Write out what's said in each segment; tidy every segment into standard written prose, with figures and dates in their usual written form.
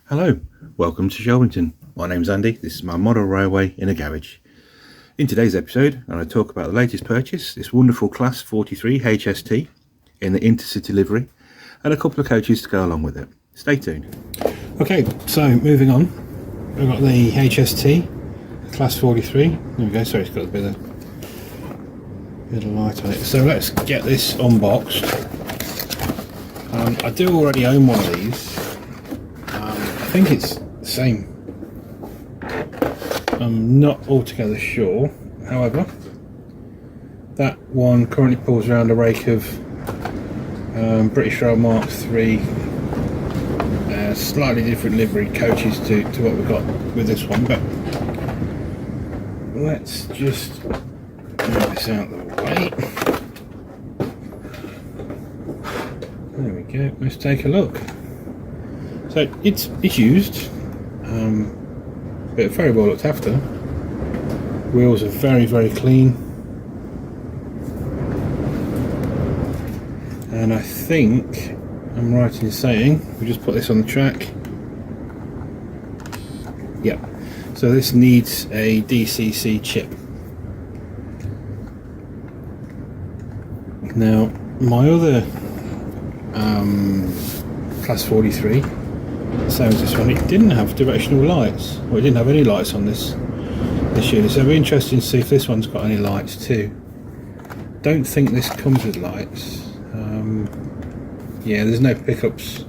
Hello, welcome to Shelvington. My name's Andy, this is my model railway in a garage. In today's episode, I'm going to talk about the latest purchase, this wonderful Class 43 HST in the InterCity livery, and a couple of coaches to go along with it. Stay tuned. Okay, so moving on, we've got the HST, Class 43. There we go, sorry, it's got a bit of light on it. So let's get this unboxed. I do already own one of these. I think it's the same. I'm not altogether sure. However, that one currently pulls around a rake of British Rail Mark 3, slightly different livery coaches to what we've got with this one. But let's just move this out of the way. There we go. Let's take a look. So it's used, but very well looked after. Wheels are very clean, and I think I'm right in saying we just put this on the track. Yep. So this needs a DCC chip. Now my other Class 43. Same as this one, it didn't have directional lights, or it didn't have any lights on this unit, so it'll be interesting to see if this one's got any lights too. Don't think this comes with lights. Yeah, there's no pickups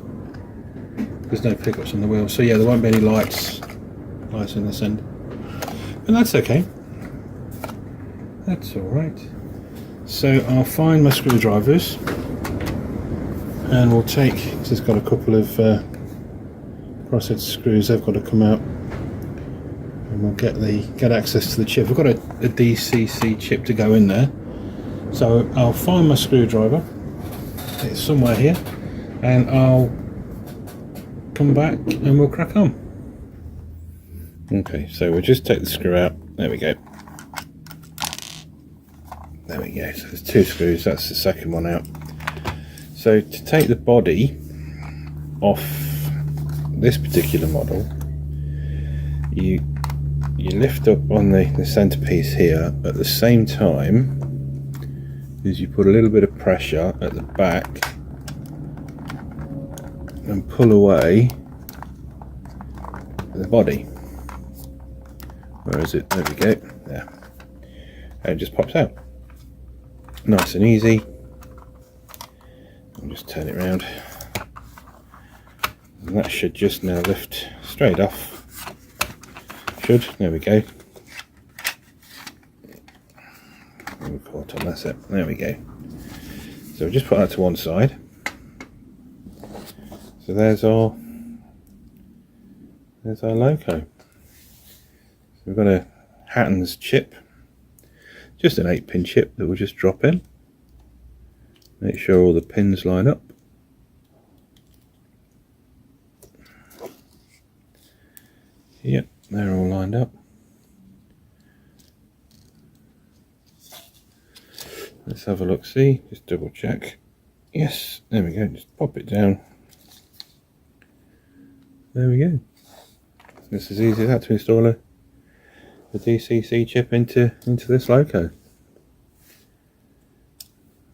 on the wheel, so yeah, there won't be any lights in this end, and that's okay, that's alright. So I'll find my screwdrivers and we'll take, this has got a couple of crosshead screws, they've got to come out, and we'll get access to the chip. We've got a DCC chip to go in there, so I'll find my screwdriver, it's somewhere here, and I'll come back and we'll crack on. Okay, so we'll just take the screw out. There we go. There we go. So there's two screws, that's the second one out. So to take the body off this particular model, you lift up on the centerpiece here at the same time as you put a little bit of pressure at the back and pull away the body. Where is it? There we go. There. And it just pops out. Nice and easy. I'll just turn it around. And that should just now lift straight off. Should. There we go. We've caught on, that's it. There we go. So we'll just put that to one side. So there's our loco. So we've got a Hatton's chip, just an 8-pin chip that we'll just drop in. Make sure all the pins line up. Yep, they're all lined up. Let's have a look, see, just double check. Yes, there we go, just pop it down. There we go. It's as easy as that to install a DCC chip into this loco.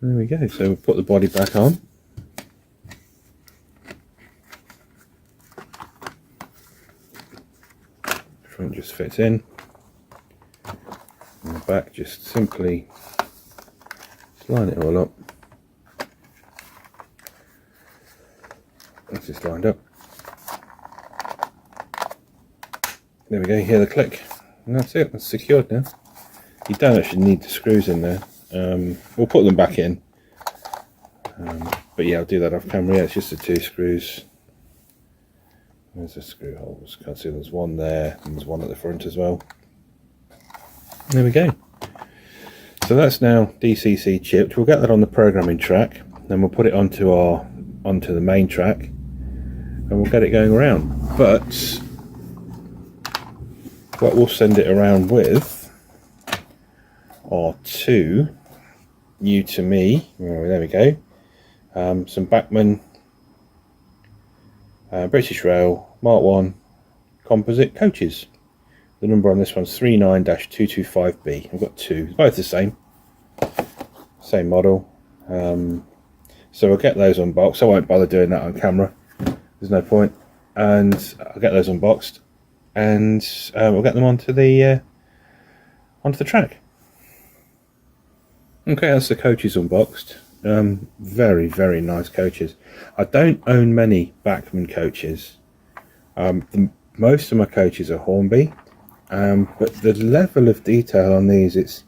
There we go, so we'll put the body back on. Front just fits in, and the back just simply line it all up. It's just lined up. There we go, you hear the click, and that's it, that's secured now. You don't actually need the screws in there. We'll put them back in, but yeah, I'll do that off camera. Yeah, it's just the two screws. There's the screw holes, can't see there's one there, and there's one at the front as well. There we go. So that's now DCC chipped. We'll get that on the programming track, then we'll put it onto the main track, and we'll get it going around. But what we'll send it around with are two new to me, oh, there we go, some Bachmann British Rail Mark 1 composite coaches. The number on this one's 39-225B. I've got two, both the same model. So I'll get those unboxed. I won't bother doing that on camera, there's no point. And I'll get those unboxed, and we'll get them onto the track. Okay, that's the coaches unboxed. Very, very nice coaches. I don't own many Bachmann coaches. Most of my coaches are Hornby, but the level of detail on these, it's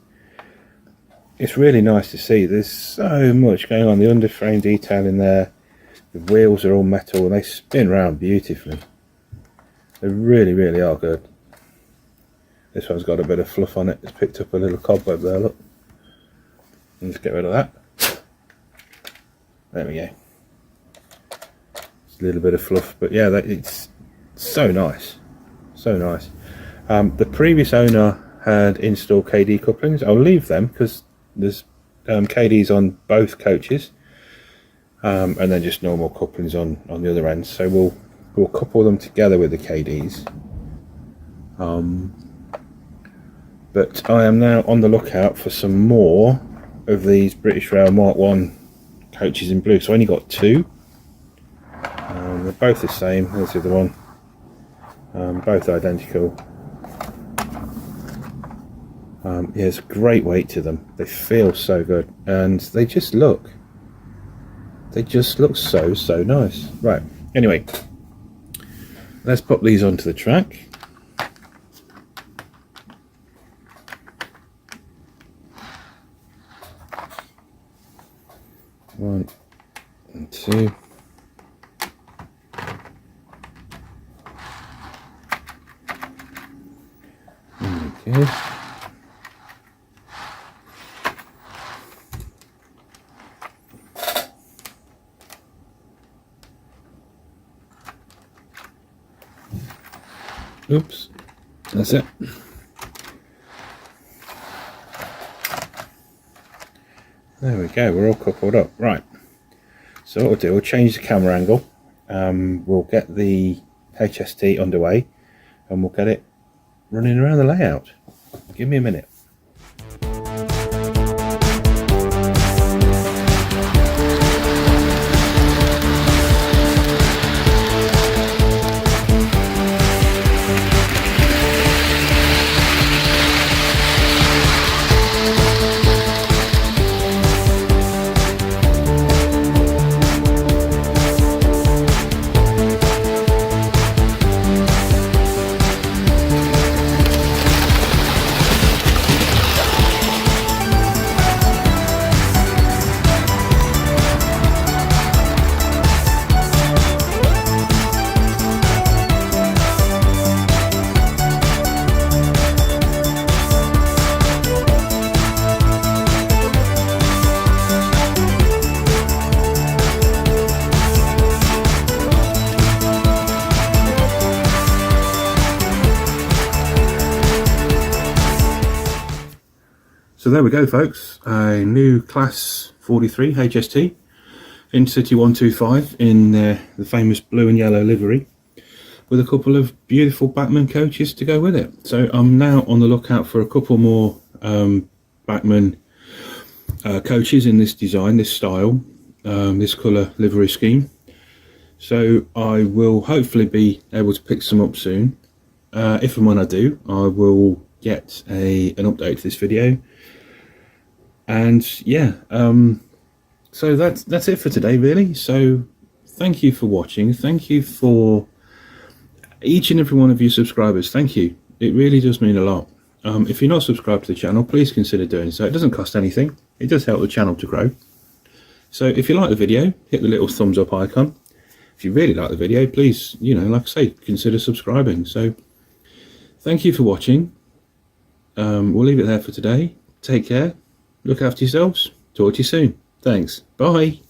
really nice to see. There's so much going on. The underframe detail in there, the wheels are all metal and they spin around beautifully. They really, really are good. This one's got a bit of fluff on it. It's picked up a little cobweb there, look. Let's get rid of that. There we go. It's a little bit of fluff, but yeah, it's so nice. So nice. The previous owner had installed KD couplings. I'll leave them because there's KDs on both coaches, and then just normal couplings on the other end. So we'll couple them together with the KDs. But I am now on the lookout for some more of these British Rail Mark 1 coaches in blue. So I only got two. They're both the same. There's the other one. Both identical. Yeah, there's a great weight to them. They feel so good, and they just look so nice. Right, anyway, let's pop these onto the track. One and two. Okay. Oops, that's it. There we go, we're all coupled up. Right, so what we'll do, we'll change the camera angle, we'll get the HST underway, and we'll get it running around the layout. Give me a minute. So there we go, folks, a new class 43 HST InterCity 125 in the famous blue and yellow livery, with a couple of beautiful Bachmann coaches to go with it. So I'm now on the lookout for a couple more Bachmann coaches in this design, this style, this colour livery scheme. So I will hopefully be able to pick some up soon. If and when I do, I will get an update to this video. And yeah, so that's it for today, really. So thank you for watching. Thank you for each and every one of you subscribers. Thank you. It really does mean a lot. If you're not subscribed to the channel, please consider doing so. It doesn't cost anything. It does help the channel to grow. So if you like the video, hit the little thumbs up icon. If you really like the video, please, like I say, consider subscribing. So thank you for watching. We'll leave it there for today. Take care. Look after yourselves. Talk to you soon. Thanks. Bye.